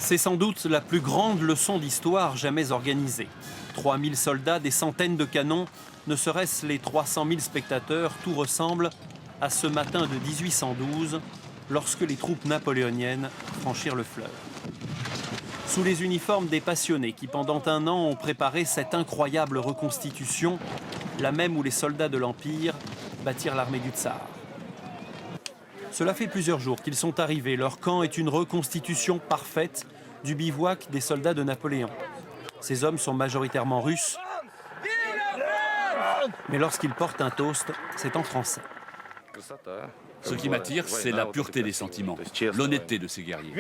C'est sans doute la plus grande leçon d'histoire jamais organisée. 3000 soldats, des centaines de canons, ne serait-ce les 300 000 spectateurs, tout ressemble à ce matin de 1812, lorsque les troupes napoléoniennes franchirent le fleuve. Sous les uniformes des passionnés qui, pendant un an, ont préparé cette incroyable reconstitution, la même où les soldats de l'Empire bâtirent l'armée du Tsar. Cela fait plusieurs jours qu'ils sont arrivés. Leur camp est une reconstitution parfaite du bivouac des soldats de Napoléon. Ces hommes sont majoritairement russes, mais lorsqu'ils portent un toast, c'est en français. Ce qui m'attire, c'est la pureté des sentiments, l'honnêteté de ces guerriers.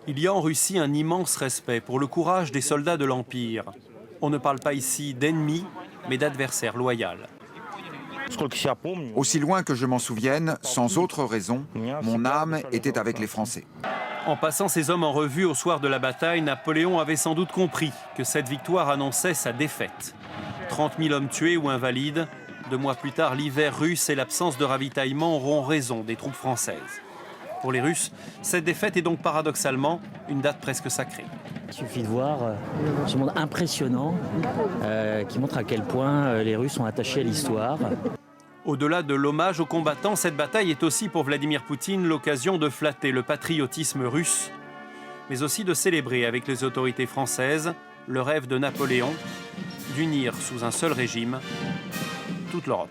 Il y a en Russie un immense respect pour le courage des soldats de l'Empire. On ne parle pas ici d'ennemis, mais d'adversaires loyaux. Aussi loin que je m'en souvienne, sans autre raison, mon âme était avec les Français. En passant ces hommes en revue au soir de la bataille, Napoléon avait sans doute compris que cette victoire annonçait sa défaite. 30 000 hommes tués ou invalides. 2 mois plus tard, l'hiver russe et l'absence de ravitaillement auront raison des troupes françaises. Pour les Russes, cette défaite est donc paradoxalement une date presque sacrée. Il suffit de voir ce monde impressionnant qui montre à quel point les Russes sont attachés à l'histoire. Au-delà de l'hommage aux combattants, cette bataille est aussi pour Vladimir Poutine l'occasion de flatter le patriotisme russe, mais aussi de célébrer avec les autorités françaises le rêve de Napoléon d'unir sous un seul régime toute l'Europe.